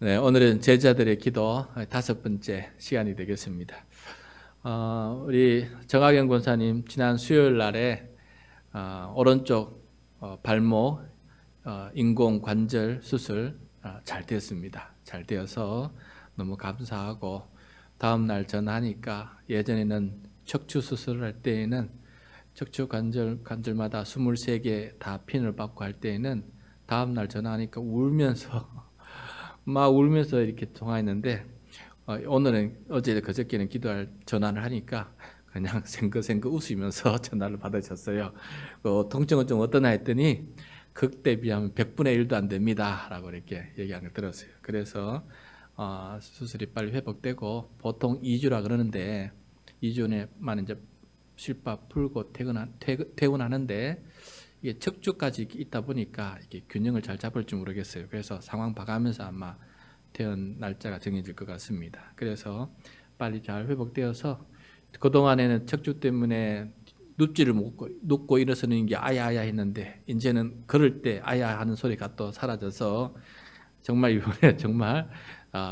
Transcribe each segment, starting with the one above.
네, 오늘은 제자들의 기도 5번째 시간이 되겠습니다. 우리 정학영 권사님 지난 수요일 날에 오른쪽 발목 인공 관절 수술 잘 됐습니다. 잘 되어서 너무 감사하고 다음 날 전화하니까 예전에는 척추 수술을 할 때에는 척추 관절마다 23개 다 핀을 받고 할 때에는 다음 날 전화하니까 울면서 이렇게 통화했는데 오늘은 어제 그저께는 기도할 전화를 하니까 그냥 생긋생긋 웃으면서 전화를 받으셨어요. 통증은 좀 어떠나 했더니 그때 비하면 100분의 1도 안 됩니다 라고 이렇게 얘기하는 걸 들었어요. 그래서 수술이 빨리 회복되고 보통 2주라 그러는데 2주만 이제 실밥 풀고 퇴근하는데 이게 척추까지 있다 보니까 이게 균형을 잘 잡을지 모르겠어요. 그래서 상황 봐가면서 아마 퇴원 날짜가 정해질 것 같습니다. 그래서 빨리 잘 회복되어서 그동안에는 척추 때문에 눕지를 못고 눕고 일어서는 게 아야아야 했는데 이제는 걸을 때 아야 하는 소리가 또 사라져서 정말 이번에 정말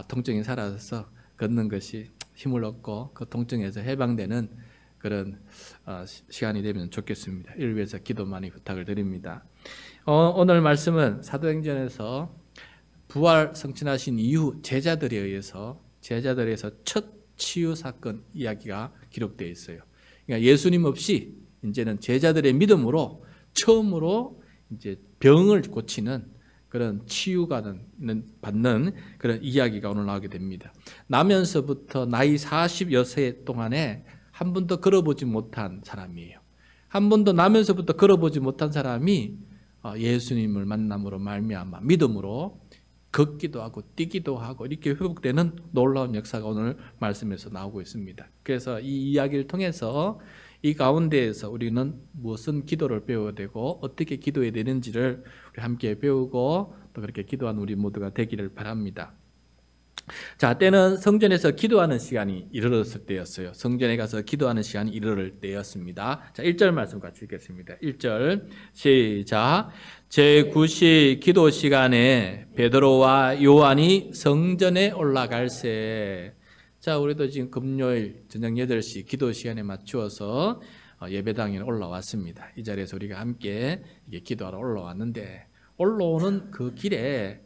통증이 사라져서 걷는 것이 힘을 얻고 그 통증에서 해방되는 그런 시간이 되면 좋겠습니다. 이를 위해서 기도 많이 부탁을 드립니다. 오늘 말씀은 사도행전에서 부활 성취하신 이후 제자들에 의해서 첫 치유 사건 이야기가 기록되어 있어요. 그러니까 예수님 없이 이제는 제자들의 믿음으로 처음으로 이제 병을 고치는 그런 치유가 받는 그런 이야기가 오늘 나오게 됩니다. 나면서부터 나이 40여세 동안에 한 번도 걸어보지 못한 사람이에요. 한 번도 나면서부터 걸어보지 못한 사람이 예수님을 만남으로 말미암아 믿음으로 걷기도 하고 뛰기도 하고 이렇게 회복되는 놀라운 역사가 오늘 말씀에서 나오고 있습니다. 그래서 이 이야기를 통해서 이 가운데에서 우리는 무슨 기도를 배워야 되고 어떻게 기도해야 되는지를 우리 함께 배우고 또 그렇게 기도하는 우리 모두가 되기를 바랍니다. 자, 때는 성전에서 기도하는 시간이 이르렀을 때였어요. 성전에 가서 기도하는 시간이 이르를 때였습니다. 자, 1절 말씀 같이 읽겠습니다. 1절 시작. 제9시 기도 시간에 베드로와 요한이 성전에 올라갈새. 자, 우리도 지금 금요일 저녁 8시 기도 시간에 맞추어서 예배당에 올라왔습니다. 이 자리에서 우리가 함께 이게 기도하러 올라왔는데 올라오는 그 길에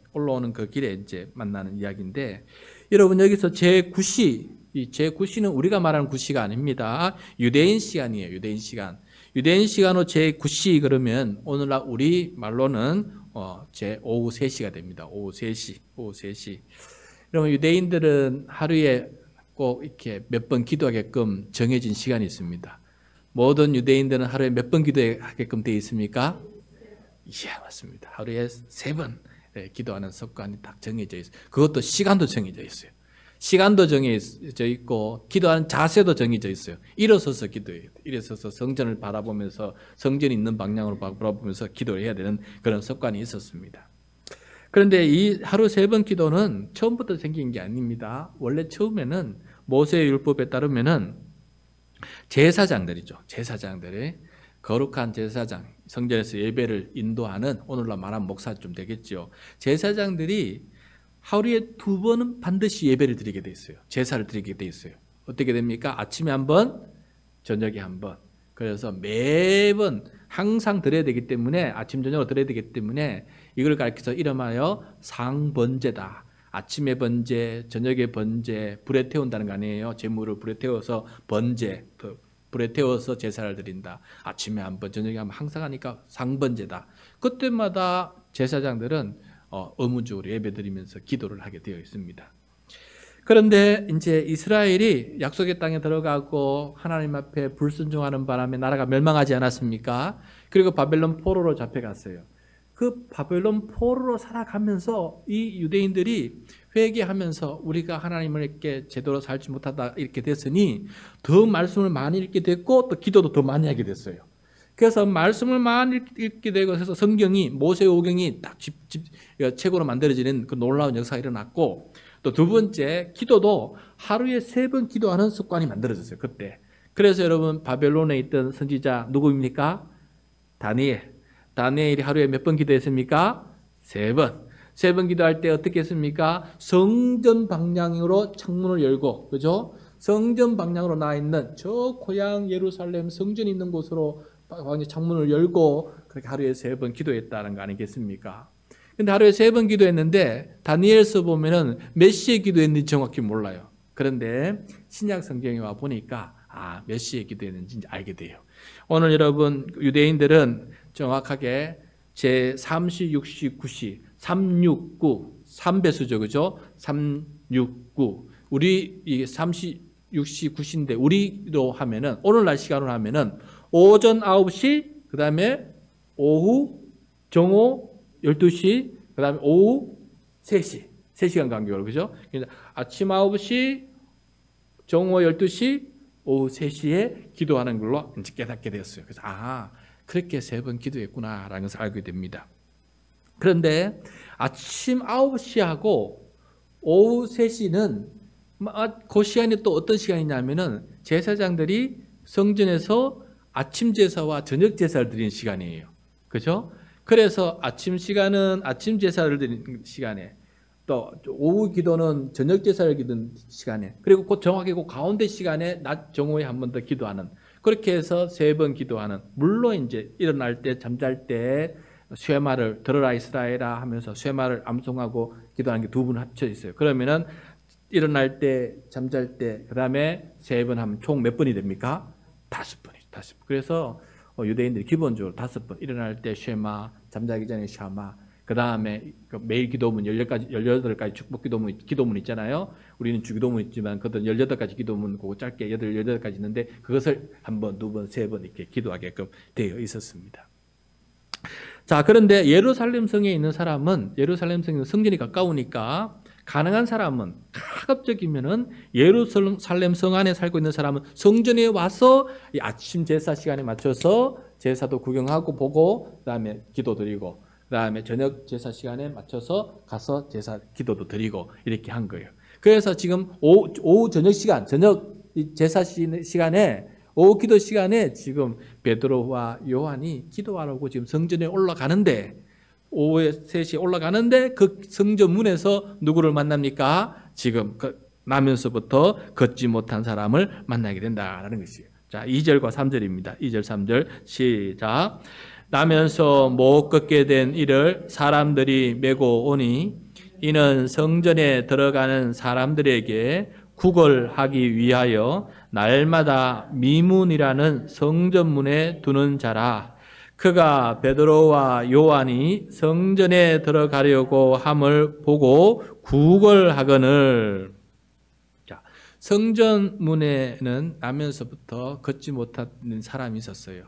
이제 만나는 이야기인데 여러분 여기서 제9시, 이 제9시는 우리가 말하는 9시가 아닙니다. 유대인 시간이에요. 유대인 시간. 유대인 시간으로 제9시 그러면 오늘날 우리 말로는 오후 3시가 됩니다. 오후 3시. 그러면 유대인들은 하루에 꼭 이렇게 몇 번 기도하게끔 정해진 시간이 있습니다. 모든 유대인들은 하루에 몇 번 기도하게끔 되어 있습니까? 예, 맞습니다. 하루에 3번 기도하는 습관이 딱 정해져 있어요. 그것도 시간도 정해져 있어요. 시간도 정해져 있고 기도하는 자세도 정해져 있어요. 일어서서 기도해요. 일어서서 성전을 바라보면서 성전이 있는 방향으로 바라보면서 기도를 해야 되는 그런 습관이 있었습니다. 그런데 이 하루 3번 기도는 처음부터 생긴 게 아닙니다. 원래 처음에는 모세의 율법에 따르면은 제사장들이죠. 제사장들이 거룩한 제사장, 성전에서 예배를 인도하는 오늘날 말하면 목사쯤 되겠죠. 제사장들이 하루에 2번은 반드시 예배를 드리게 돼 있어요. 제사를 드리게 돼 있어요. 어떻게 됩니까? 아침에 1번, 저녁에 1번. 그래서 매번 항상 드려야 되기 때문에 아침 저녁으로 드려야 되기 때문에 이걸 가르쳐서 이름하여 상번제다. 아침에 번제, 저녁에 번제, 불에 태운다는 거 아니에요. 제물을 불에 태워서 번제, 불에 태워서 제사를 드린다. 아침에 1번, 저녁에 1번 항상 하니까 상번제다. 그때마다 제사장들은 의무적으로 예배드리면서 기도를 하게 되어 있습니다. 그런데 이제 이스라엘이 약속의 땅에 들어가고 하나님 앞에 불순종하는 바람에 나라가 멸망하지 않았습니까? 그리고 바벨론 포로로 잡혀갔어요. 그 바벨론 포로로 살아가면서 이 유대인들이 회개하면서 우리가 하나님을 이렇게 제대로 살지 못하다 이렇게 됐으니 더 말씀을 많이 읽게 됐고 또 기도도 더 많이 하게 됐어요. 그래서 말씀을 많이 읽게 되고 해서 성경이 모세오경이 딱 책으로 만들어지는 그 놀라운 역사가 일어났고 또 두 번째 기도도 하루에 3번 기도하는 습관이 만들어졌어요. 그때. 그래서 여러분 바벨론에 있던 선지자 누구입니까? 다니엘이 하루에 몇 번 기도했습니까? 3번. 세 번 기도할 때 어떻게 했습니까? 성전 방향으로 창문을 열고, 그죠? 성전 방향으로 나 있는 저 고향 예루살렘 성전이 있는 곳으로 창문을 열고 그렇게 하루에 세 번 기도했다는 거 아니겠습니까? 근데 하루에 세 번 기도했는데 다니엘서 보면은 몇 시에 기도했는지 정확히 몰라요. 그런데 신약 성경에 와 보니까 몇 시에 기도했는지 알게 돼요. 오늘 여러분 유대인들은 정확하게 제 3시, 6시, 9시, 369, 3배수죠. 그죠? 369. 우리 이게 3시, 6시, 9시인데 우리로 하면은 오늘날 시간으로 하면은 오전 9시, 그다음에 오후 정오 12시, 그다음에 오후 3시. 3시간 간격으로. 그죠? 그러니까 아침 9시, 정오 12시, 오후 3시에 기도하는 걸로 이제 깨닫게 되었어요. 그래서 그렇게 세 번 기도했구나라는 것을 알게 됩니다. 그런데 아침 9시하고 오후 3시는 그 시간이 또 어떤 시간이냐면은 제사장들이 성전에서 아침 제사와 저녁 제사를 드리는 시간이에요. 그죠? 그래서 아침 시간은 아침 제사를 드리는 시간에, 또 오후 기도는 저녁 제사를 기도하는 시간에, 그리고 그 정확히 그 가운데 시간에 낮 정오에 한 번 더 기도하는, 그렇게 해서 세 번 기도하는. 물론 이제 일어날 때 잠잘 때 쇠마를 들어라 이스라엘아 하면서 쇠마를 암송하고 기도하는 게 두 번 합쳐 있어요. 그러면은 일어날 때 잠잘 때 그다음에 세 번 하면 총 몇 번이 됩니까? 5번이죠. 5번. 그래서 유대인들이 기본적으로 5번, 일어날 때 쉐마, 잠자기 전에 샤마, 그 다음에 매일 기도문 18가지 축복 기도문 있잖아요. 우리는 주기도문 있지만 그것은 18가지 기도문, 그거 짧게 18가지 있는데 그것을 한 번, 두 번, 세 번 이렇게 기도하게끔 되어 있었습니다. 자, 그런데 예루살렘 성에 있는 사람은, 예루살렘 성에 성전이 가까우니까 가능한 사람은, 가급적이면은 예루살렘 성 안에 살고 있는 사람은 성전에 와서 이 아침 제사 시간에 맞춰서 제사도 구경하고 보고, 그 다음에 기도 드리고, 그 다음에 저녁 제사 시간에 맞춰서 가서 제사 기도도 드리고 이렇게 한 거예요. 그래서 지금 오후 저녁 시간, 저녁 제사 시간에, 오후 기도 시간에 지금 베드로와 요한이 기도하려고 지금 성전에 올라가는데, 오후에 3시에 올라가는데 그 성전 문에서 누구를 만납니까? 지금 나면서부터 걷지 못한 사람을 만나게 된다라는 것이에요. 자, 2절과 3절입니다. 2절, 3절 시작. 나면서 못 걷게 된 이를 사람들이 메고 오니 이는 성전에 들어가는 사람들에게 구걸하기 위하여 날마다 미문이라는 성전문에 두는 자라. 그가 베드로와 요한이 성전에 들어가려고 함을 보고 구걸하거늘. 자, 성전문에는 나면서부터 걷지 못하는 사람이 있었어요.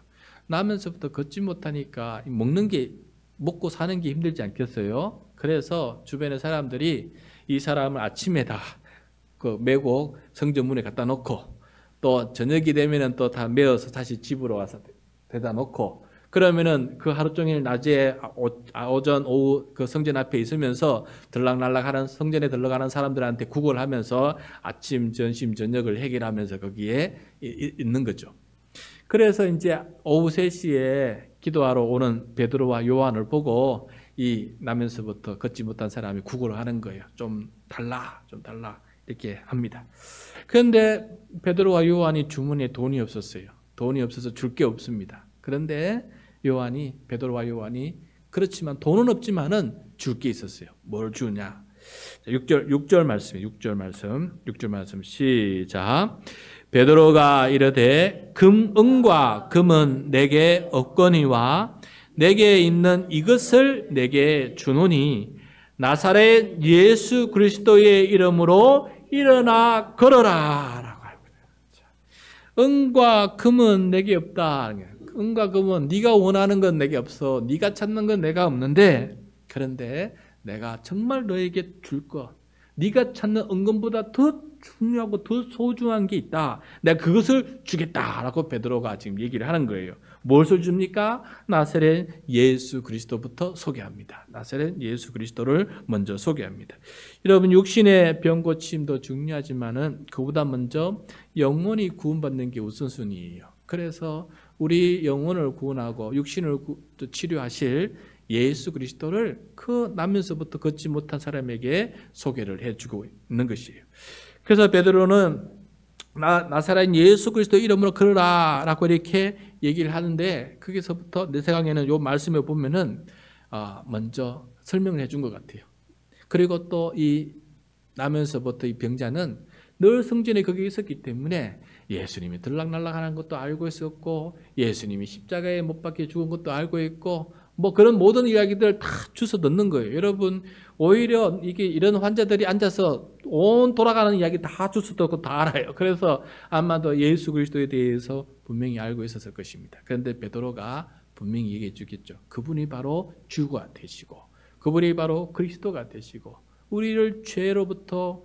나면서부터 걷지 못하니까 먹고 사는 게 힘들지 않겠어요? 그래서 주변의 사람들이 이 사람을 아침에 다 메고 성전문에 갖다 놓고, 또 저녁이 되면은 또 다 메어서 다시 집으로 와서 데다 놓고, 그러면은 그 하루 종일 낮에 오전 오후 그 성전 앞에 있으면서 들락날락하는, 성전에 들러가는 사람들한테 구걸하면서 아침 점심 저녁을 해결하면서 거기에 있는 거죠. 그래서 이제 오후 3시에 기도하러 오는 베드로와 요한을 보고 이 나면서부터 걷지 못한 사람이 구걸을 하는 거예요. 좀 달라 이렇게 합니다. 그런데 베드로와 요한이 주머니에 돈이 없었어요. 돈이 없어서 줄 게 없습니다. 그런데 베드로와 요한이 그렇지만 돈은 없지만은 줄 게 있었어요. 뭘 주냐? 6절 말씀이에요. 6절 말씀 시작. 베드로가 이르되 은과 금은 내게 없거니와 내게 있는 이것을 내게 주노니 나사렛 예수 그리스도의 이름으로 일어나 걸어라 라고 하고 있어요. 은과 금은 내게 없다. 은과 금은 네가 원하는 건 내게 없어. 네가 찾는 건 내가 없는데, 그런데 내가 정말 너에게 줄 것, 네가 찾는 은금보다 더 중요하고 더 소중한 게 있다. 내가 그것을 주겠다라고 베드로가 지금 얘기를 하는 거예요. 무엇을 줍니까? 나사렛 예수 그리스도부터 소개합니다. 나사렛 예수 그리스도를 먼저 소개합니다. 여러분, 육신의 병 고침도 중요하지만은 그보다 먼저 영혼이 구원받는 게 우선순위예요. 그래서 우리 영혼을 구원하고 육신을 치료하실 예수 그리스도를 그 나면서부터 걷지 못한 사람에게 소개를 해주고 있는 것이에요. 그래서 베드로는 나사렛 예수 그리스도 이름으로 걸으라 라고 이렇게 얘기를 하는데, 거기서부터 내 생각에는 이 말씀에 보면은 먼저 설명을 해준 것 같아요. 그리고 또 이 나면서부터 이 병자는 늘 성전에 거기 있었기 때문에 예수님이 들락날락하는 것도 알고 있었고, 예수님이 십자가에 못 박혀 죽은 것도 알고 있고, 뭐 그런 모든 이야기들 다 주워 넣는 거예요. 여러분, 오히려 이게 이런 환자들이 앉아서 온 돌아가는 이야기 다 주워 듣고 다 알아요. 그래서 아마도 예수 그리스도에 대해서 분명히 알고 있었을 것입니다. 그런데 베드로가 분명히 얘기해 주겠죠. 그분이 바로 주가 되시고, 그분이 바로 그리스도가 되시고, 우리를 죄로부터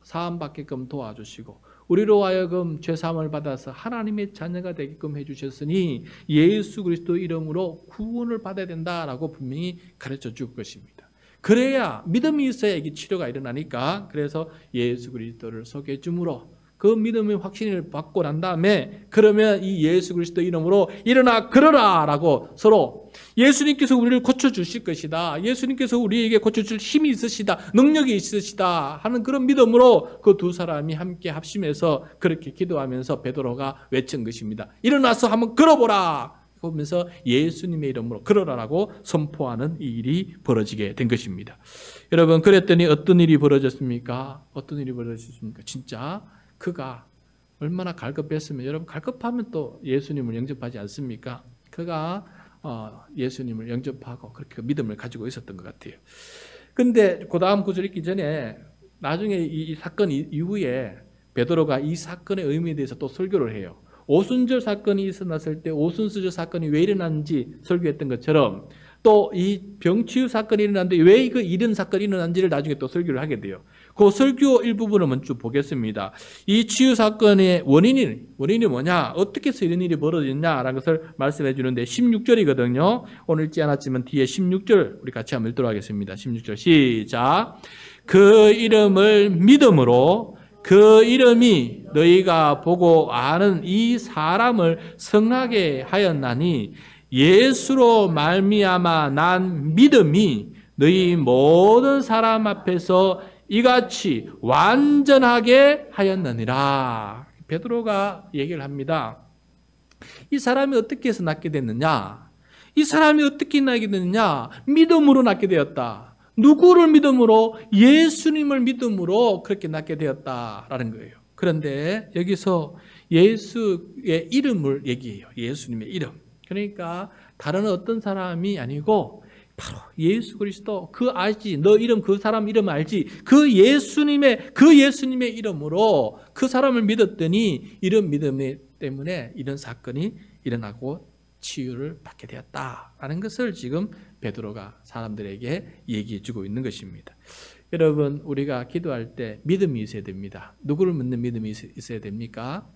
사함받게끔 도와주시고, 우리로 하여금 죄사함을 받아서 하나님의 자녀가 되게끔 해주셨으니 예수 그리스도 이름으로 구원을 받아야 된다라고 분명히 가르쳐 줄 것입니다. 그래야 믿음이 있어야 이게 치료가 일어나니까, 그래서 예수 그리스도를 소개해 주므로 그 믿음의 확신을 받고 난 다음에, 그러면 이 예수 그리스도 이름으로 일어나 걸어라 라고 서로, 예수님께서 우리를 고쳐주실 것이다, 예수님께서 우리에게 고쳐줄 힘이 있으시다, 능력이 있으시다 하는 그런 믿음으로 그 두 사람이 함께 합심해서 그렇게 기도하면서 베드로가 외친 것입니다. 일어나서 한번 걸어보라 그러면서 예수님의 이름으로 걸어라라고 선포하는 이 일이 벌어지게 된 것입니다. 여러분, 그랬더니 어떤 일이 벌어졌습니까? 어떤 일이 벌어졌습니까? 진짜 그가 얼마나 갈급했으면, 여러분 갈급하면 또 예수님을 영접하지 않습니까? 그가 예수님을 영접하고 그렇게 믿음을 가지고 있었던 것 같아요. 근데 그 다음 구절 읽기 전에, 나중에 이 사건 이후에 베드로가 이 사건의 의미에 대해서 또 설교를 해요. 오순절 사건이 일어났을 때 오순절 사건이 왜 일어났는지 설교했던 것처럼, 또 이 병치유 사건이 일어났는데 왜 그 이런 사건이 일어났는지를 나중에 또 설교를 하게 돼요. 그 설교 일부분을 먼저 보겠습니다. 이 치유 사건의 원인이 뭐냐, 어떻게 해서 이런 일이 벌어졌냐라는 것을 말씀해 주는데, 16절이거든요. 오늘 읽지 않았지만 뒤에 16절 우리 같이 한번 읽도록 하겠습니다. 16절 시작. 그 이름을 믿음으로 그 이름이 너희가 보고 아는 이 사람을 성하게 하였나니, 예수로 말미암아 난 믿음이 너희 모든 사람 앞에서 이같이 완전하게 하였느니라. 베드로가 얘기를 합니다. 이 사람이 어떻게 해서 낫게 됐느냐? 이 사람이 어떻게 낫게 됐느냐? 믿음으로 낫게 되었다. 누구를 믿음으로? 예수님을 믿음으로 그렇게 낫게 되었다라는 거예요. 그런데 여기서 예수의 이름을 얘기해요. 예수님의 이름. 그러니까 다른 어떤 사람이 아니고 바로 예수 그리스도, 그 알지, 너 이름, 그 사람 이름 알지, 그 예수님의 이름으로 그 사람을 믿었더니 이런 믿음 때문에 이런 사건이 일어나고 치유를 받게 되었다라는 것을 지금 베드로가 사람들에게 얘기해 주고 있는 것입니다. 여러분, 우리가 기도할 때 믿음이 있어야 됩니다. 누구를 믿는 믿음이 있어야 됩니까?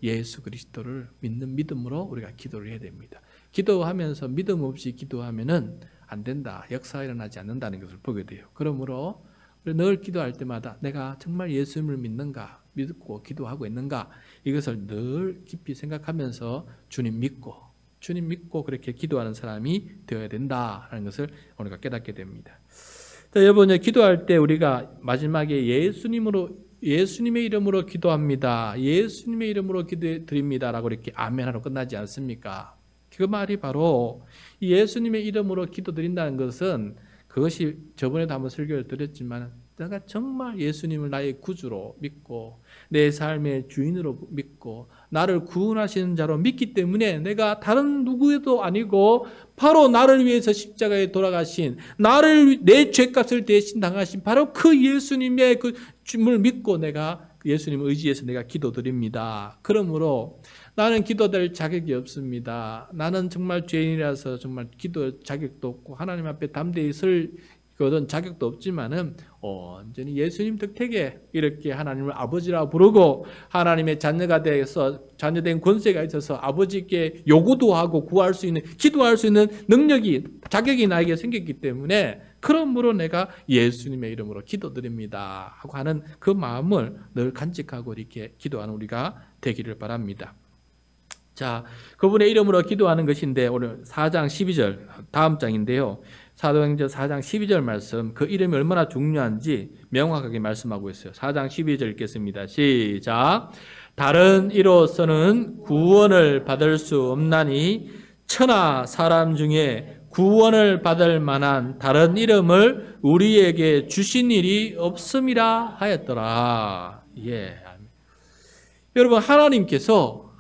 예수 그리스도를 믿는 믿음으로 우리가 기도를 해야 됩니다. 기도하면서 믿음 없이 기도하면은 안 된다, 역사가 일어나지 않는다는 것을 보게 돼요. 그러므로 늘 기도할 때마다 내가 정말 예수님을 믿는가, 믿고 기도하고 있는가, 이것을 늘 깊이 생각하면서 주님 믿고 그렇게 기도하는 사람이 되어야 된다라는 것을 우리가 깨닫게 됩니다. 자, 여러분, 기도할 때 우리가 마지막에 예수님의 이름으로 기도합니다, 예수님의 이름으로 기도드립니다라고 이렇게 아멘하러 끝나지 않습니까? 그 말이 바로 예수님의 이름으로 기도드린다는 것은, 그것이 저번에도 한번 설교를 드렸지만, 내가 정말 예수님을 나의 구주로 믿고 내 삶의 주인으로 믿고 나를 구원하시는 자로 믿기 때문에, 내가 다른 누구도 아니고 바로 나를 위해서 십자가에 돌아가신, 내 죄값을 대신 당하신 바로 그 예수님의 그 주님을 믿고 내가 예수님을 의지해서 내가 기도드립니다. 그러므로 나는 기도될 자격이 없습니다. 나는 정말 죄인이라서 정말 기도 자격도 없고 하나님 앞에 담대히 설 그런 자격도 없지만은 온전히 예수님 덕택에 이렇게 하나님을 아버지라 부르고 하나님의 자녀가 돼서 자녀된 권세가 있어서 아버지께 요구도 하고 구할 수 있는, 기도할 수 있는 능력이, 자격이 나에게 생겼기 때문에, 그러므로 내가 예수님의 이름으로 기도드립니다 하고 하는 그 마음을 늘 간직하고 이렇게 기도하는 우리가 되기를 바랍니다. 자, 그분의 이름으로 기도하는 것인데 오늘 4장 12절 다음 장인데요. 사도행전 4장 12절 말씀, 그 이름이 얼마나 중요한지 명확하게 말씀하고 있어요. 4장 12절 읽겠습니다. 시작. 다른 이로서는 구원을 받을 수 없나니 천하 사람 중에 구원을 받을 만한 다른 이름을 우리에게 주신 일이 없음이라 하였더라. 예. 여러분, 하나님께서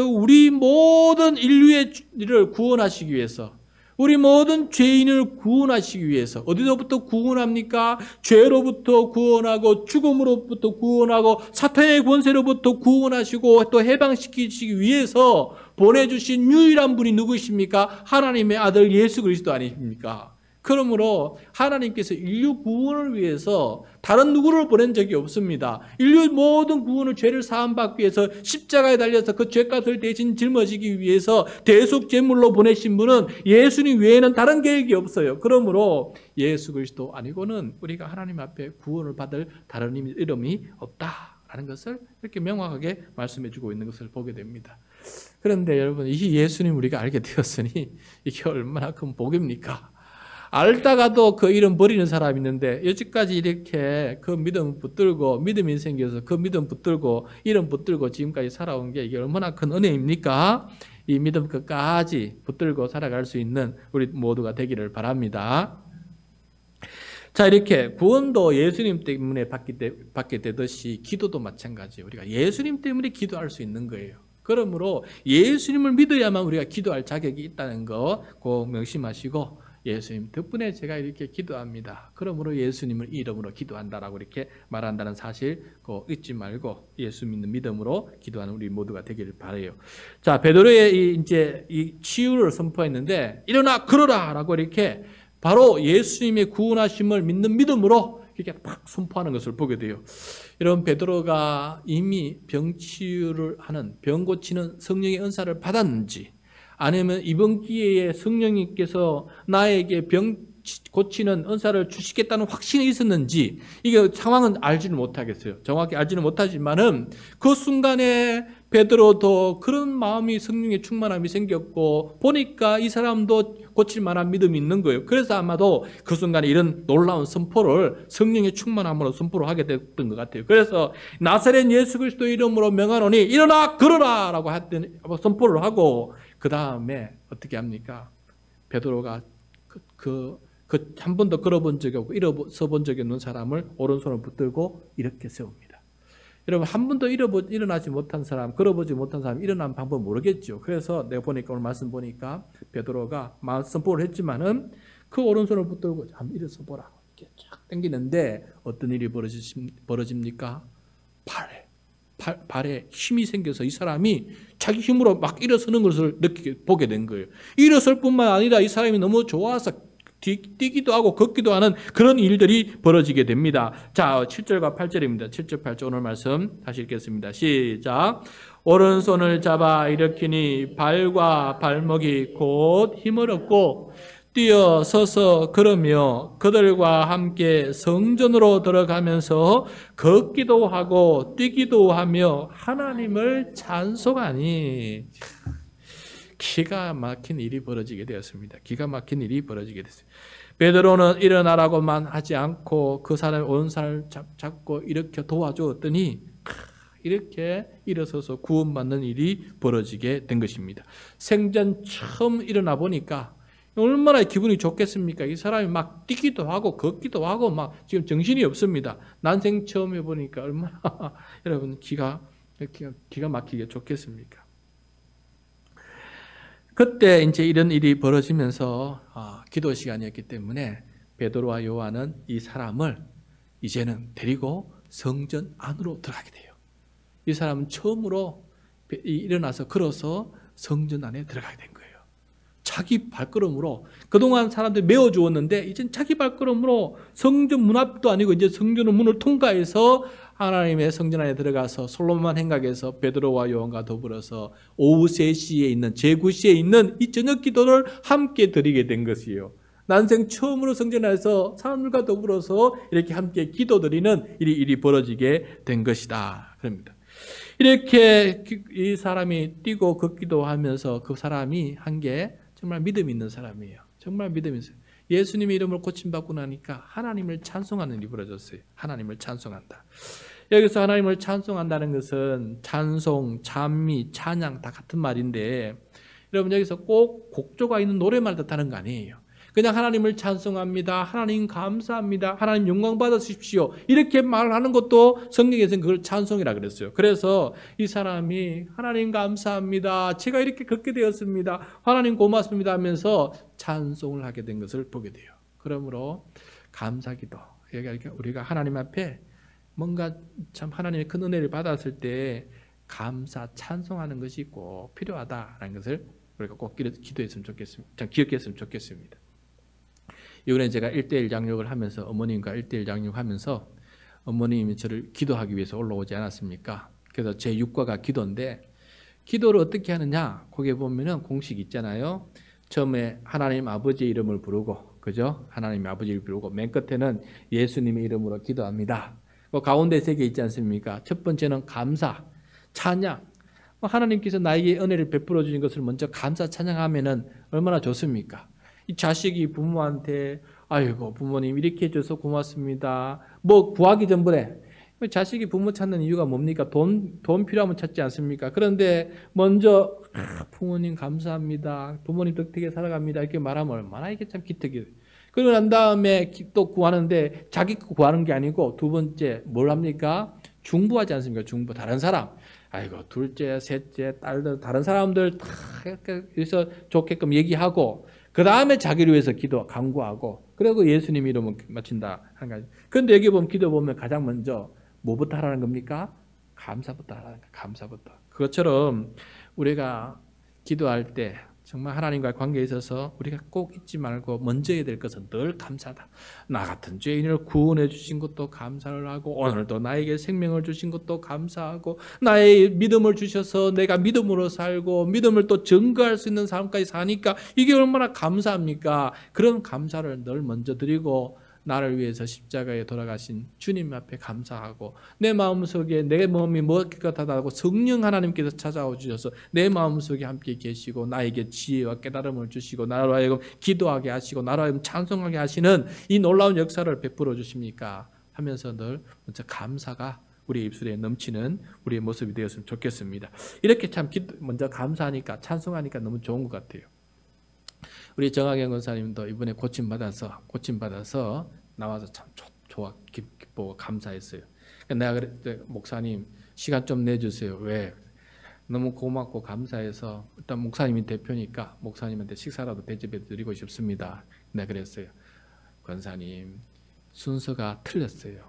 우리 모든 인류의 일을 구원하시기 위해서, 우리 모든 죄인을 구원하시기 위해서 어디서부터 구원합니까? 죄로부터 구원하고 죽음으로부터 구원하고 사탄의 권세로부터 구원하시고 또 해방시키시기 위해서 보내주신 유일한 분이 누구십니까? 하나님의 아들 예수 그리스도 아닙니까? 그러므로 하나님께서 인류 구원을 위해서 다른 누구를 보낸 적이 없습니다. 인류 모든 구원을 죄를 사함받기 위해서 십자가에 달려서 그 죄값을 대신 짊어지기 위해서 대속제물로 보내신 분은 예수님 외에는 다른 계획이 없어요. 그러므로 예수 그리스도 아니고는 우리가 하나님 앞에 구원을 받을 다른 이름이 없다라는 것을 이렇게 명확하게 말씀해 주고 있는 것을 보게 됩니다. 그런데 여러분, 이 예수님 우리가 알게 되었으니 이게 얼마나 큰 복입니까? 알다가도 그 이름 버리는 사람이 있는데 여지까지 이렇게 그 믿음 붙들고 믿음이 생겨서 그 믿음 붙들고 이름 붙들고 지금까지 살아온 게 이게 얼마나 큰 은혜입니까? 이 믿음 끝까지 붙들고 살아갈 수 있는 우리 모두가 되기를 바랍니다. 자, 이렇게 구원도 예수님 때문에 받게 되듯이 기도도 마찬가지예요. 우리가 예수님 때문에 기도할 수 있는 거예요. 그러므로 예수님을 믿어야만 우리가 기도할 자격이 있다는 거 꼭 명심하시고, 예수님 덕분에 제가 이렇게 기도합니다. 그러므로 예수님을 이름으로 기도한다라고 이렇게 말한다는 사실 잊지 말고 예수 믿는 믿음으로 기도하는 우리 모두가 되기를 바라요. 자, 베드로의 이제 이 치유를 선포했는데 일어나 걸어라라고 이렇게 바로 예수님의 구원하심을 믿는 믿음으로 이렇게 팍 선포하는 것을 보게 돼요. 여러분, 베드로가 이미 병 치유를 하는, 병 고치는 성령의 은사를 받았는지, 아니면 이번 기회에 성령님께서 나에게 병 고치는 은사를 주시겠다는 확신이 있었는지, 이게 상황은 알지는 못하겠어요. 정확히 알지는 못하지만은 그 순간에 베드로도 그런 마음이, 성령의 충만함이 생겼고 보니까 이 사람도 고칠 만한 믿음이 있는 거예요. 그래서 아마도 그 순간에 이런 놀라운 선포를 성령의 충만함으로 선포를 하게 됐던 것 같아요. 그래서 나사렛 예수 그리스도 이름으로 명하노니 일어나 걸어라 라고 선포를 하고, 그 다음에 어떻게 합니까? 베드로가 한 번도 걸어본 적이 없고 일어서본 적이 없는 사람을 오른손을 붙들고 이렇게 세웁니다. 여러분, 한 번도 일어나지 못한 사람, 걸어보지 못한 사람 일어난 방법 모르겠죠. 그래서 내가 보니까 오늘 말씀 보니까 베드로가 선포를 했지만은 그 오른손을 붙들고 한번 일어서 보라 이렇게 쫙 당기는데 어떤 일이 벌어집니까? 발에 힘이 생겨서 이 사람이 자기 힘으로 막 일어서는 것을 보게 된 거예요. 일어설 뿐만 아니라 이 사람이 너무 좋아서 뛰기도 하고 걷기도 하는 그런 일들이 벌어지게 됩니다. 자, 7절과 8절입니다. 7절, 8절 오늘 말씀 다시 읽겠습니다. 시작. 오른손을 잡아 일으키니 발과 발목이 곧 힘을 얻고 뛰어 서서 걸으며 그들과 함께 성전으로 들어가면서 걷기도 하고 뛰기도 하며 하나님을 찬송하니. 기가 막힌 일이 벌어지게 되었습니다. 기가 막힌 일이 벌어지게 됐어요. 베드로는 일어나라고만 하지 않고 그 사람의 오른손을 잡고 이렇게 도와주었더니 이렇게 일어서서 구원받는 일이 벌어지게 된 것입니다. 생전 처음 일어나 보니까 얼마나 기분이 좋겠습니까? 이 사람이 막 뛰기도 하고 걷기도 하고 막 지금 정신이 없습니다. 난생 처음 해보니까 얼마나 여러분 기가 막히게 좋겠습니까? 그때 이제 이런 일이 벌어지면서 기도 시간이었기 때문에 베드로와 요한은 이 사람을 이제는 데리고 성전 안으로 들어가게 돼요. 이 사람은 처음으로 일어나서 걸어서 성전 안에 들어가게 된 거예요. 자기 발걸음으로, 그동안 사람들이 메워주었는데 이젠 자기 발걸음으로 성전 문 앞도 아니고 이제 성전의 문을 통과해서 하나님의 성전 안에 들어가서 솔로몬 행각에서 베드로와 요한과 더불어서 오후 3시에 있는 제9시에 있는 이 저녁 기도를 함께 드리게 된 것이에요. 난생 처음으로 성전 안에서 사람들과 더불어서 이렇게 함께 기도 드리는 일이 벌어지게 된 것이다. 그럽니다. 이렇게 이 사람이 뛰고 걷기도 하면서 그 사람이 한 게 정말 믿음 있는 사람이에요. 정말 믿음 있어요. 예수님의 이름으로 고침받고 나니까 하나님을 찬송하는 일이 벌어졌어요. 하나님을 찬송한다. 여기서 하나님을 찬송한다는 것은 찬송, 찬미, 찬양 다 같은 말인데 여러분 여기서 꼭 곡조가 있는 노래만 뜻하는 거 아니에요. 그냥 하나님을 찬송합니다. 하나님 감사합니다. 하나님 영광 받으십시오. 이렇게 말하는 것도 성경에서는 그걸 찬송이라 그랬어요. 그래서 이 사람이 하나님 감사합니다. 제가 이렇게 걷게 되었습니다. 하나님 고맙습니다 하면서 찬송을 하게 된 것을 보게 돼요. 그러므로 감사기도. 우리가 하나님 앞에 뭔가 참 하나님의 큰 은혜를 받았을 때 감사, 찬송하는 것이 꼭 필요하다라는 것을 우리가 꼭 기도했으면 좋겠습니다. 기억했으면 좋겠습니다. 이번에 제가 1:1 양육을 하면서 어머님과 1:1 양육하면서 어머님이 저를 기도하기 위해서 올라오지 않았습니까? 그래서 제 육과가 기도인데 기도를 어떻게 하느냐? 거기에 보면은 공식이 있잖아요. 처음에 하나님 아버지의 이름을 부르고, 그죠? 하나님 아버지를 부르고 맨 끝에는 예수님의 이름으로 기도합니다. 그 가운데 세 개 있지 않습니까? 첫 번째는 감사, 찬양. 하나님께서 나에게 은혜를 베풀어 주신 것을 먼저 감사 찬양하면은 얼마나 좋습니까? 이 자식이 부모한테 아이고 부모님 이렇게 해줘서 고맙습니다. 뭐 구하기 전에 자식이 부모 찾는 이유가 뭡니까? 돈 필요하면 찾지 않습니까? 그런데 먼저 부모님 감사합니다. 부모님 덕택에 살아갑니다. 이렇게 말하면 얼마나 이게 참 기특해요. 그러고 난 다음에 또 구하는데 자기 거 구하는 게 아니고 두 번째 뭘 합니까? 중보하지 않습니까? 중보. 다른 사람. 아이고 둘째, 셋째, 딸들 다른 사람들 다 해서 좋게끔 얘기하고 그 다음에 자기를 위해서 기도 간구하고 그리고 예수님 이름을 마친다 하는 거죠. 그런데 여기 보면 기도 보면 가장 먼저 뭐부터 하라는 겁니까? 감사부터 하라는 거예요. 감사부터. 그것처럼 우리가 기도할 때 정말 하나님과의 관계에 있어서 우리가 꼭 잊지 말고 먼저 해야 될 것은 늘 감사다. 나 같은 죄인을 구원해 주신 것도 감사를 하고 오늘도 나에게 생명을 주신 것도 감사하고 나의 믿음을 주셔서 내가 믿음으로 살고 믿음을 또 증거할 수 있는 삶까지 사니까 이게 얼마나 감사합니까? 그런 감사를 늘 먼저 드리고 나를 위해서 십자가에 돌아가신 주님 앞에 감사하고 내 마음속에 내 몸이 먹을 것 같다고 성령 하나님께서 찾아와 주셔서 내 마음속에 함께 계시고 나에게 지혜와 깨달음을 주시고 나로 하여금 기도하게 하시고 나로 하여금 찬송하게 하시는 이 놀라운 역사를 베풀어 주십니까? 하면서 늘 먼저 감사가 우리 입술에 넘치는 우리의 모습이 되었으면 좋겠습니다. 이렇게 참 먼저 감사하니까 찬송하니까 너무 좋은 것 같아요. 우리 정학영 권사님도 이번에 고침받아서 나와서 참 좋아 기쁘고 감사했어요. 내가 그랬더니 목사님 시간 좀 내주세요. 왜? 너무 고맙고 감사해서 일단 목사님이 대표니까 목사님한테 식사라도 대접해 드리고 싶습니다. 내가 그랬어요. 권사님 순서가 틀렸어요.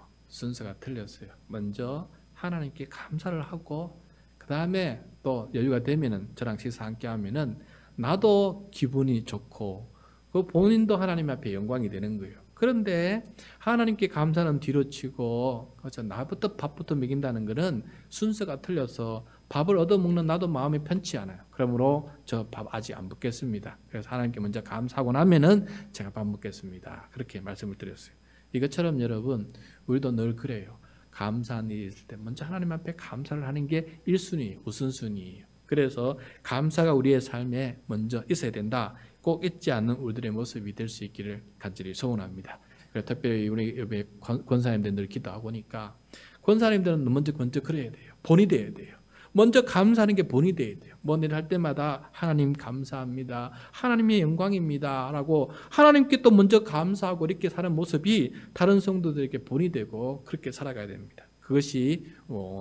먼저 하나님께 감사를 하고 그 다음에 또 여유가 되면은 저랑 식사 함께 하면은 나도 기분이 좋고 그 본인도 하나님 앞에 영광이 되는 거예요. 그런데 하나님께 감사는 뒤로 치고 나부터 밥부터 먹인다는 것은 순서가 틀려서 밥을 얻어먹는 나도 마음이 편치 않아요. 그러므로 저 밥 아직 안 먹겠습니다. 그래서 하나님께 먼저 감사하고 나면은 제가 밥 먹겠습니다. 그렇게 말씀을 드렸어요. 이것처럼 여러분 우리도 늘 그래요. 감사한 일이 있을 때 먼저 하나님 앞에 감사를 하는 게 1순위, 우선순위예요. 그래서 감사가 우리의 삶에 먼저 있어야 된다. 꼭 잊지 않는 우리들의 모습이 될 수 있기를 간절히 소원합니다. 특별히 우리 권사님들 늘 기도하고 보니까 권사님들은 먼저 그래야 돼요. 본이 돼야 돼요. 먼저 감사하는 게 본이 돼야 돼요. 뭔 일을 할 때마다 하나님 감사합니다. 하나님의 영광입니다. 라고 하나님께 또 먼저 감사하고 이렇게 사는 모습이 다른 성도들에게 본이 되고 그렇게 살아가야 됩니다. 그것이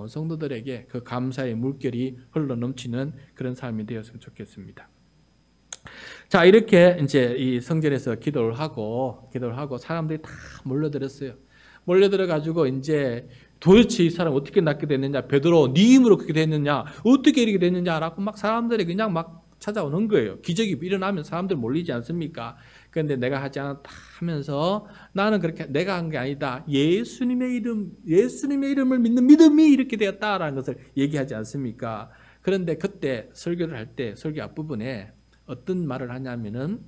성도들에게 그 감사의 물결이 흘러 넘치는 그런 삶이 되었으면 좋겠습니다. 자, 이렇게 이제 이 성전에서 기도를 하고 사람들이 다 몰려들었어요. 몰려들어 가지고 이제 도대체 이 사람 어떻게 낫게 됐느냐, 베드로 네 힘으로 그렇게 됐느냐, 어떻게 이렇게 됐느냐라고 막 사람들이 그냥 막 찾아오는 거예요. 기적이 일어나면 사람들 몰리지 않습니까? 그런데 내가 하지 않았다 하면서 나는 그렇게 내가 한 게 아니다. 예수님의 이름을 믿는 믿음이 이렇게 되었다라는 것을 얘기하지 않습니까? 그런데 그때 설교를 할 때 설교 앞부분에 어떤 말을 하냐면은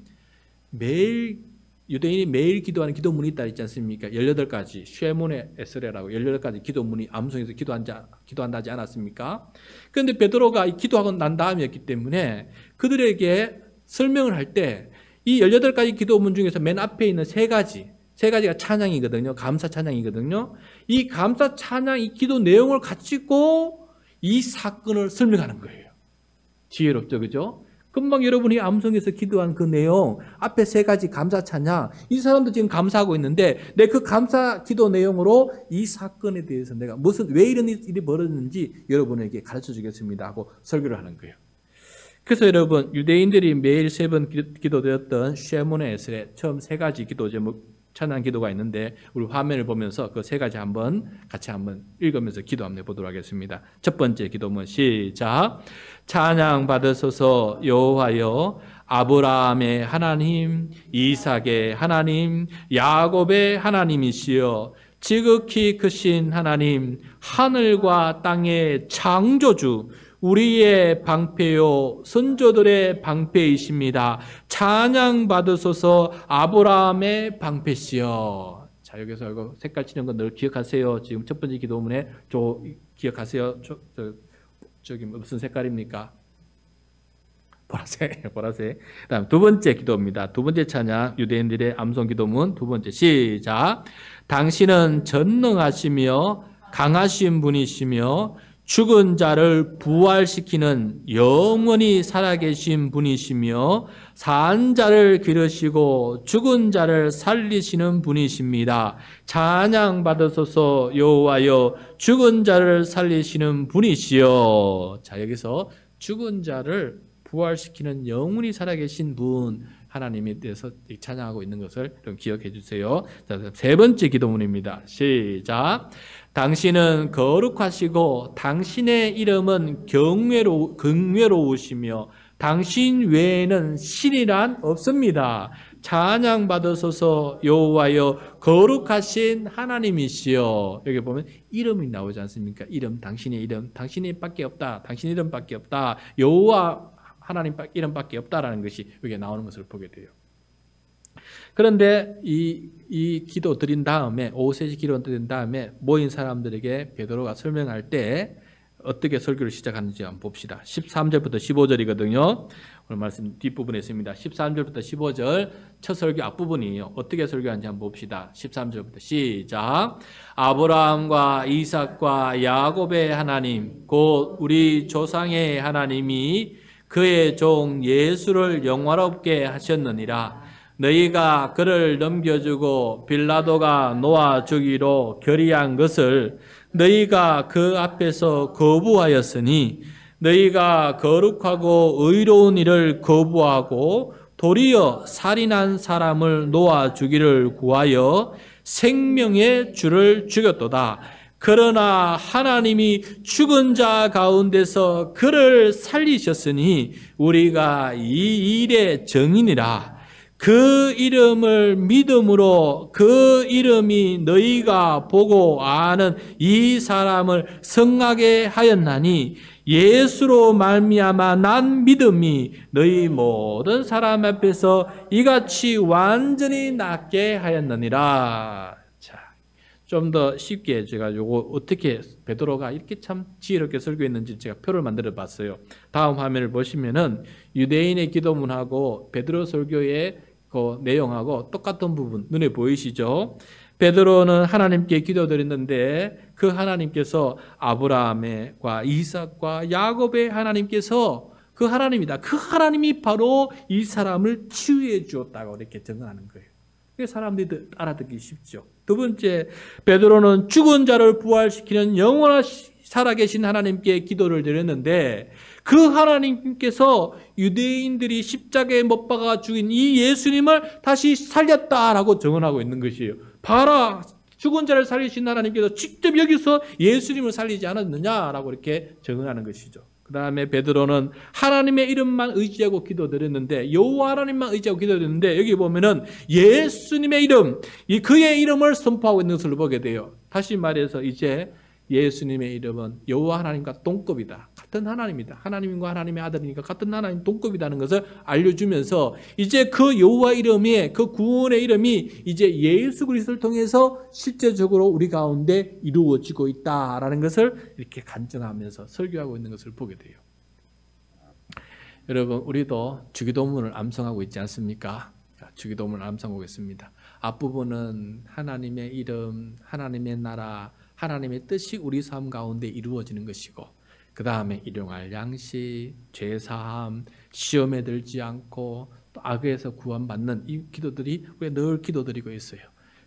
매일 유대인이 매일 기도하는 기도문이 있다 있지 않습니까? 18가지 쉐몬의 에스레라고 18가지 기도문이 암송에서 기도한다 하지 않았습니까? 그런데 베드로가 기도하고 난 다음이었기 때문에 그들에게 설명을 할 때 이 18가지 기도문 중에서 맨 앞에 있는 세 가지가 찬양이거든요. 감사 찬양이거든요. 이 감사 찬양 이 기도 내용을 가지고 이 사건을 설명하는 거예요. 지혜롭죠, 그죠? 금방 여러분이 암송에서 기도한 그 내용, 앞에 세 가지 감사 찬양, 이 사람도 지금 감사하고 있는데, 내 그 감사 기도 내용으로 이 사건에 대해서 내가 왜 이런 일이 벌어졌는지 여러분에게 가르쳐 주겠습니다 하고 설교를 하는 거예요. 그래서 여러분, 유대인들이 매일 3번 기도드렸던 쉐몬의 에스레, 처음 3가지 기도 제목, 찬양 기도가 있는데, 우리 화면을 보면서 그 3가지 같이 한번 읽으면서 기도 한번 해보도록 하겠습니다. 첫 번째 기도문, 시작. 찬양 받으소서 여호와여, 아브라함의 하나님, 이삭의 하나님, 야곱의 하나님이시여, 지극히 크신 하나님, 하늘과 땅의 창조주, 우리의 방패요 선조들의 방패이십니다. 찬양 받으소서 아브라함의 방패시여. 자, 여기서 이거 색깔 치는 거 늘 기억하세요. 지금 첫 번째 기도문에 기억하세요. 저기 무슨 색깔입니까? 보라색. 다음 두 번째 기도입니다. 두 번째 찬양, 유대인들의 암송 기도문 두 번째, 시작. 당신은 전능하시며 강하신 분이시며 죽은 자를 부활시키는 영원히 살아계신 분이시며 산 자를 기르시고 죽은 자를 살리시는 분이십니다. 찬양 받으소서 여호와여, 죽은 자를 살리시는 분이시여. 자, 여기서 죽은 자를 부활시키는 영원히 살아계신 분 하나님에 대해서 찬양하고 있는 것을 좀 기억해 주세요. 자, 세 번째 기도문입니다. 시작. 당신은 거룩하시고 당신의 이름은 긍외로우시며 당신 외에는 신이란 없습니다. 찬양 받으소서 여호와여, 거룩하신 하나님이시여. 여기 보면 이름이 나오지 않습니까? 이름, 당신의 이름, 당신이 밖에 없다. 당신 이름밖에 없다. 여호와 하나님 이름밖에 없다라는 것이 여기에 나오는 것을 보게 돼요. 그런데 이 기도 드린 다음에, 오후 3시 기도 드린 다음에 모인 사람들에게 베드로가 설명할 때 어떻게 설교를 시작하는지 한번 봅시다. 13절부터 15절이거든요. 오늘 말씀 뒷부분에 있습니다. 13절부터 15절 첫 설교 앞부분이에요. 어떻게 설교하는지 한번 봅시다. 13절부터 시작. 아브라함과 이삭과 야곱의 하나님, 곧 우리 조상의 하나님이 그의 종 예수를 영화롭게 하셨느니라. 너희가 그를 넘겨주고 빌라도가 놓아 주기로 결의한 것을 너희가 그 앞에서 거부하였으니, 너희가 거룩하고 의로운 일을 거부하고 도리어 살인한 사람을 놓아 주기를 구하여 생명의 주를 죽였도다. 그러나 하나님이 죽은 자 가운데서 그를 살리셨으니 우리가 이 일의 증인이라. 그 이름을 믿음으로 그 이름이 너희가 보고 아는 이 사람을 성하게 하였나니, 예수로 말미암아 난 믿음이 너희 모든 사람 앞에서 이같이 완전히 낫게 하였느니라. 좀 더 쉽게 제가 요거 어떻게 베드로가 이렇게 참 지혜롭게 설교했는지 제가 표를 만들어 봤어요. 다음 화면을 보시면은 유대인의 기도문하고 베드로 설교의 그 내용하고 똑같은 부분 눈에 보이시죠? 베드로는 하나님께 기도드렸는데 그 하나님께서 아브라함과 이삭과 야곱의 하나님께서 그 하나님이다. 그 하나님이 바로 이 사람을 치유해 주었다고 이렇게 증언하는 거예요. 그게 사람들이 알아듣기 쉽죠. 두 번째, 베드로는 죽은 자를 부활시키는 영원히 살아계신 하나님께 기도를 드렸는데 그 하나님께서 유대인들이 십자가에 못 박아 죽인 이 예수님을 다시 살렸다라고 증언하고 있는 것이에요. 봐라, 죽은 자를 살리신 하나님께서 직접 여기서 예수님을 살리지 않았느냐라고 이렇게 증언하는 것이죠. 그 다음에 베드로는 하나님의 이름만 의지하고 기도드렸는데, 여호와 하나님만 의지하고 기도드렸는데, 여기 보면은 예수님의 이름, 그의 이름을 선포하고 있는 것을 보게 돼요. 다시 말해서 이제 예수님의 이름은 여호와 하나님과 동급이다. 같은 하나님이다. 하나님과 하나님의 아들이니까 같은 하나님 동급이라는 것을 알려주면서 이제 그 여호와 이름이, 그 구원의 이름이 이제 예수 그리스도를 통해서 실제적으로 우리 가운데 이루어지고 있다라는 것을 이렇게 간증하면서 설교하고 있는 것을 보게 돼요. 여러분, 우리도 주기도문을 암송하고 있지 않습니까? 주기도문을 암송하고 있습니다. 앞부분은 하나님의 이름, 하나님의 나라, 하나님의 뜻이 우리 삶 가운데 이루어지는 것이고, 그 다음에 일용할 양식, 죄사함, 시험에 들지 않고 또 악에서 구원받는 이 기도들이 우리가 늘 기도드리고 있어요.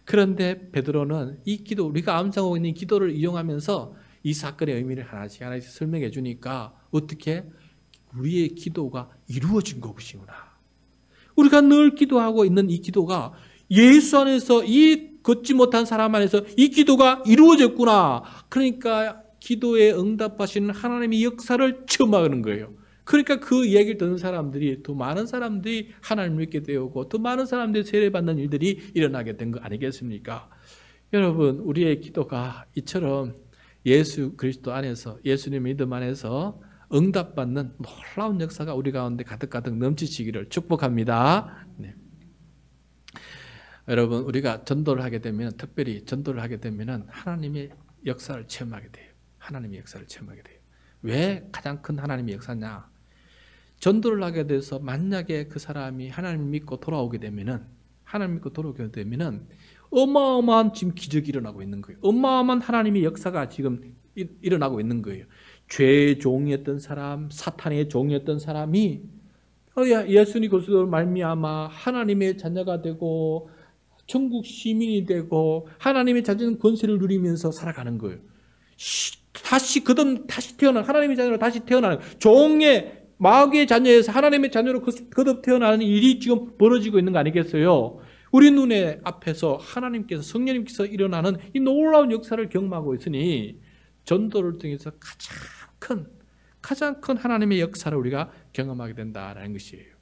그런데 베드로는 이 기도, 우리가 암송하고 있는 기도를 이용하면서 이 사건의 의미를 하나씩 하나씩 설명해 주니까 어떻게 우리의 기도가 이루어진 것이구나. 우리가 늘 기도하고 있는 이 기도가 예수 안에서, 이 걷지 못한 사람 안에서 이 기도가 이루어졌구나. 그러니까 기도에 응답하시는 하나님의 역사를 체험하는 거예요. 그러니까 그 이야기를 듣는 사람들이, 더 많은 사람들이 하나님을 믿게 되고 더 많은 사람들이 세례받는 일들이 일어나게 된 거 아니겠습니까? 여러분, 우리의 기도가 이처럼 예수 그리스도 안에서, 예수님 믿음 안에서 응답받는 놀라운 역사가 우리 가운데 가득가득 넘치시기를 축복합니다. 네. 여러분, 우리가 전도를 하게 되면, 특별히 전도를 하게 되면 하나님의 역사를 체험하게 돼요. 하나님의 역사를 체험하게 돼요. 왜 가장 큰 하나님의 역사냐? 전도를 하게 돼서 만약에 그 사람이 하나님 믿고 돌아오게 되면은, 하나님 믿고 돌아오게 되면은 어마어마한 지금 기적이 일어나고 있는 거예요. 어마어마한 하나님의 역사가 지금 일어나고 있는 거예요. 죄의 종이었던 사람, 사탄의 종이었던 사람이 예수님 그리스도로 말미암아 하나님의 자녀가 되고 천국 시민이 되고 하나님의 자녀는 권세를 누리면서 살아가는 거예요. 다시 태어난, 하나님의 자녀로 다시 태어나는, 종의 마귀의 자녀에서 하나님의 자녀로 거듭 태어나는 일이 지금 벌어지고 있는 거 아니겠어요? 우리 눈에 앞에서 하나님께서, 성령님께서 일어나는 이 놀라운 역사를 경험하고 있으니 전도를 통해서 가장 큰 하나님의 역사를 우리가 경험하게 된다라는 것이에요.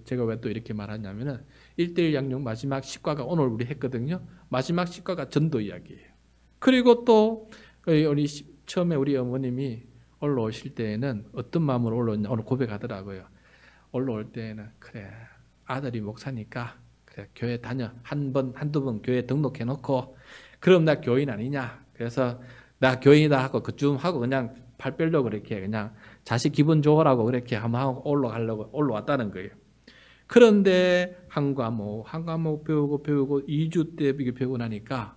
제가 왜 또 이렇게 말하냐면은 1:1 양육 마지막 식과가 오늘 우리 했거든요. 마지막 식과가 전도 이야기예요. 그리고 또 처음에 우리 어머님이 올라오실 때에는 어떤 마음으로 올라오냐, 오늘 고백하더라고요. 올라올 때에는, 그래, 아들이 목사니까 그래, 교회 다녀, 한두 번 교회 등록해 놓고, 그럼 나 교인 아니냐, 그래서 나 교인이다 하고 그쯤 하고 그냥 팔 빼려고 그렇게 그냥 자식 기분 좋으라고 그렇게 한번 하고 올라왔다는 거예요. 그런데 한 과목 배우고 2주 때 배우고 나니까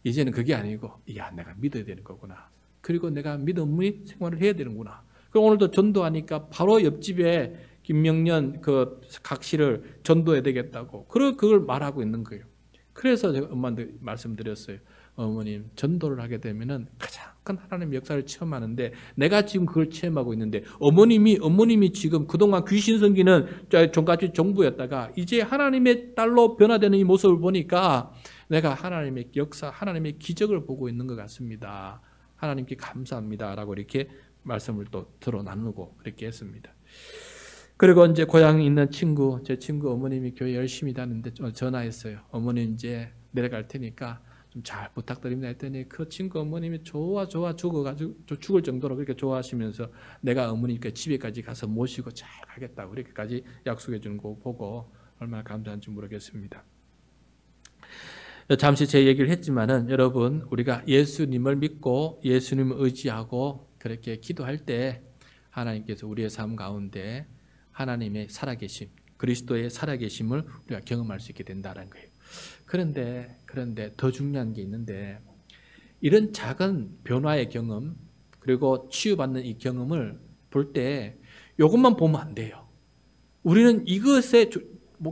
이제는 그게 아니고, 야, 내가 믿어야 되는 거구나. 그리고 내가 믿음의 생활을 해야 되는구나. 그럼 오늘도 전도하니까 바로 옆집에 김명년 그 각시를 전도해야 되겠다고 그걸 말하고 있는 거예요. 그래서 제가 엄마한테 말씀드렸어요. 어머님, 전도를 하게 되면은 가장 큰 하나님의 역사를 체험하는데, 내가 지금 그걸 체험하고 있는데, 어머님이 지금 그동안 귀신 섬기는 종갓집 정부였다가 이제 하나님의 딸로 변화되는 이 모습을 보니까 내가 하나님의 역사, 하나님의 기적을 보고 있는 것 같습니다. 하나님께 감사합니다라고 이렇게 말씀을 또 나누고 그렇게 했습니다. 그리고 이제 고향에 있는 제 친구 어머님이 교회 열심히 다니는데 전화했어요. 어머님 이제 내려갈 테니까 좀 잘 부탁드립니다 했더니 그 친구 어머님이 좋아 죽을 정도로 그렇게 좋아하시면서 내가 어머니께 집에까지 가서 모시고 잘 가겠다고 그렇게까지 약속해 주는 거 보고 얼마나 감사한지 모르겠습니다. 잠시 제 얘기를 했지만은 여러분, 우리가 예수님을 믿고 예수님을 의지하고 그렇게 기도할 때 하나님께서 우리의 삶 가운데 하나님의 살아계심, 그리스도의 살아계심을 우리가 경험할 수 있게 된다는 거예요. 그런데 더 중요한 게 있는데, 이런 작은 변화의 경험, 그리고 치유받는 이 경험을 볼 때 이것만 보면 안 돼요. 우리는 이것의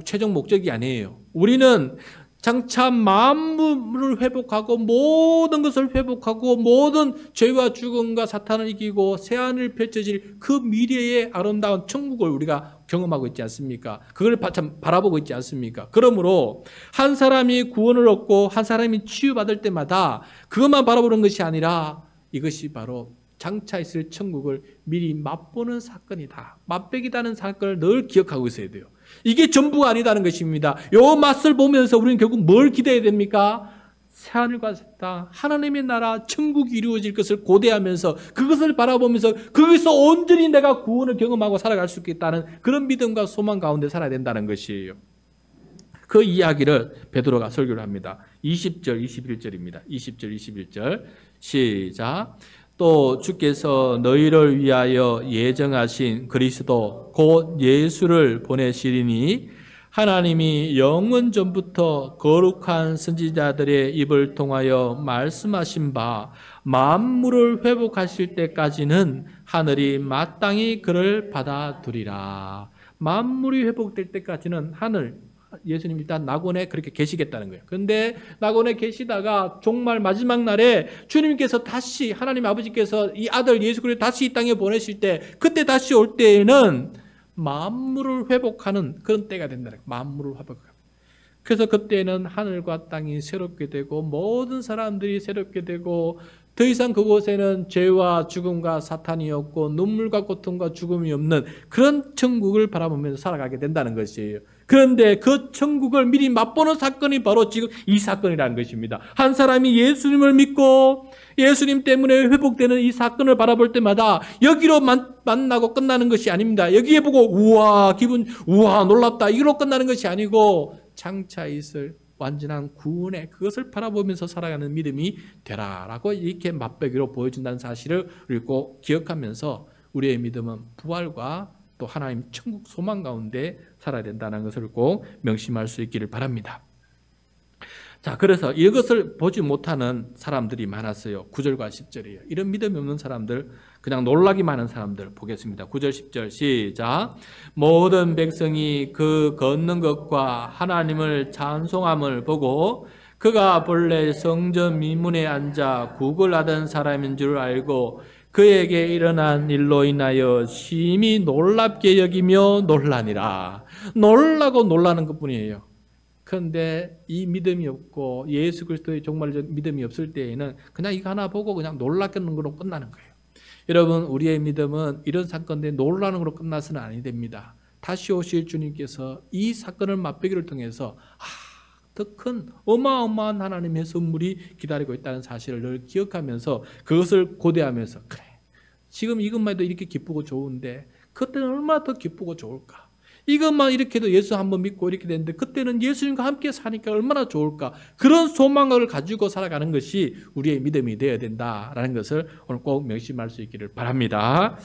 최종 목적이 아니에요. 우리는 장차 만물을 회복하고 모든 것을 회복하고 모든 죄와 죽음과 사탄을 이기고 새하늘 펼쳐질 그 미래의 아름다운 천국을 우리가 경험하고 있지 않습니까? 그걸 바라보고 있지 않습니까? 그러므로 한 사람이 구원을 얻고 한 사람이 치유받을 때마다 그것만 바라보는 것이 아니라 이것이 바로 장차 있을 천국을 미리 맛보는 사건이다. 맛배기다는 사건을 늘 기억하고 있어야 돼요. 이게 전부가 아니다는 것입니다. 요 맛을 보면서 우리는 결국 뭘 기대해야 됩니까? 새하늘과 새 땅, 하나님의 나라 천국이 이루어질 것을 고대하면서 그것을 바라보면서 거기서 온전히 내가 구원을 경험하고 살아갈 수 있겠다는 그런 믿음과 소망 가운데 살아야 된다는 것이에요. 그 이야기를 베드로가 설교를 합니다. 20절, 21절입니다. 20절, 21절 시작. 또 주께서 너희를 위하여 예정하신 그리스도 곧 예수를 보내시리니 하나님이 영원 전부터 거룩한 선지자들의 입을 통하여 말씀하신 바 만물을 회복하실 때까지는 하늘이 마땅히 그를 받아두리라. 만물이 회복될 때까지는 하늘, 예수님 일단 낙원에 그렇게 계시겠다는 거예요. 그런데 낙원에 계시다가 정말 마지막 날에 주님께서 다시 하나님 아버지께서 이 아들 예수 그리스도를 다시 이 땅에 보내실 때 그때 다시 올 때에는 만물을 회복하는 그런 때가 된다는 거예요. 만물을 회복하는. 그래서 그때는 하늘과 땅이 새롭게 되고 모든 사람들이 새롭게 되고 더 이상 그곳에는 죄와 죽음과 사탄이 없고 눈물과 고통과 죽음이 없는 그런 천국을 바라보면서 살아가게 된다는 것이에요. 그런데 그 천국을 미리 맛보는 사건이 바로 지금 이 사건이라는 것입니다. 한 사람이 예수님을 믿고 예수님 때문에 회복되는 이 사건을 바라볼 때마다 여기로 만나고 끝나는 것이 아닙니다. 여기에 보고 우와 놀랍다 이걸로 끝나는 것이 아니고 장차 있을 완전한 구원의 그것을 바라보면서 살아가는 믿음이 되라라고 이렇게 맛보기로 보여준다는 사실을 우리 꼭 기억하면서 우리의 믿음은 부활과 또 하나님 천국 소망 가운데 살아야 된다는 것을 꼭 명심할 수 있기를 바랍니다. 자, 그래서 이것을 보지 못하는 사람들이 많았어요. 9절과 10절이에요. 이런 믿음이 없는 사람들, 그냥 놀라기만 하는 사람들 보겠습니다. 9절, 10절 시작. 모든 백성이 그 걷는 것과 하나님을 찬송함을 보고 그가 본래 성전 미문에 앉아 구걸하던 사람인 줄 알고 그에게 일어난 일로 인하여 심히 놀랍게 여기며 놀라니라. 놀라고 놀라는 것뿐이에요. 그런데 이 믿음이 없고 예수 그리스도의 정말 믿음이 없을 때에는 그냥 이거 하나 보고 그냥 놀라는 걸로 끝나는 거예요. 여러분, 우리의 믿음은 이런 사건들에 놀라는 걸로 끝나서는 아니 됩니다. 다시 오실 주님께서 이 사건을 맛보기를 통해서 더 큰 어마어마한 하나님의 선물이 기다리고 있다는 사실을 늘 기억하면서 그것을 고대하면서 그래, 지금 이것만 해도 이렇게 기쁘고 좋은데 그때는 얼마나 더 기쁘고 좋을까? 이것만 이렇게 해도 예수 한번 믿고 이렇게 되는데 그때는 예수님과 함께 사니까 얼마나 좋을까? 그런 소망을 가지고 살아가는 것이 우리의 믿음이 되어야 된다라는 것을 오늘 꼭 명심할 수 있기를 바랍니다.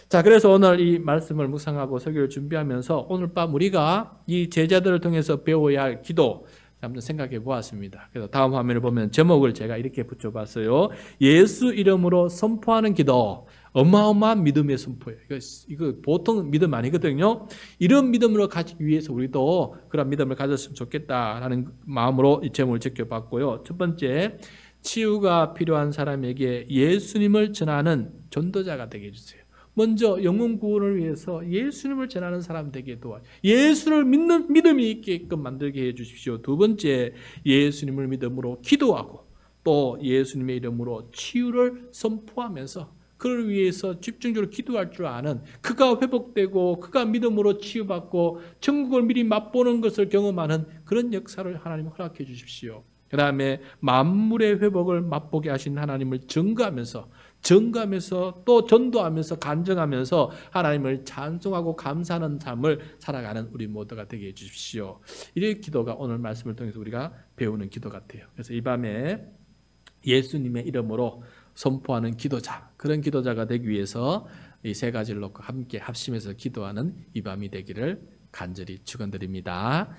자, 그래서 오늘 이 말씀을 묵상하고 설교를 준비하면서 오늘 밤 우리가 이 제자들을 통해서 배워야 할 기도 한번 생각해 보았습니다. 그래서 다음 화면을 보면 제목을 제가 이렇게 붙여봤어요. 예수 이름으로 선포하는 기도. 어마어마한 믿음의 선포예요. 이거 보통 믿음 아니거든요. 이런 믿음으로 가지기 위해서 우리도 그런 믿음을 가졌으면 좋겠다라는 마음으로 이 제목을 지켜봤고요. 첫 번째, 치유가 필요한 사람에게 예수님을 전하는 전도자가 되게 해주세요. 먼저 영혼 구원을 위해서 예수님을 전하는 사람 되게 도와 예수를 믿는 믿음이 있게끔 만들게 해주십시오. 두 번째, 예수님을 믿음으로 기도하고 또 예수님의 이름으로 치유를 선포하면서 그를 위해서 집중적으로 기도할 줄 아는 그가 회복되고 그가 믿음으로 치유받고 천국을 미리 맛보는 것을 경험하는 그런 역사를 하나님 허락해 주십시오. 그 다음에 만물의 회복을 맛보게 하신 하나님을 증거하면서 또 전도하면서 간증하면서 하나님을 찬송하고 감사하는 삶을 살아가는 우리 모두가 되게 해주십시오. 이 기도가 오늘 말씀을 통해서 우리가 배우는 기도 같아요. 그래서 이 밤에 예수님의 이름으로 선포하는 기도자, 그런 기도자가 되기 위해서 이 세 가지를 놓고 함께 합심해서 기도하는 이 밤이 되기를 간절히 축원드립니다.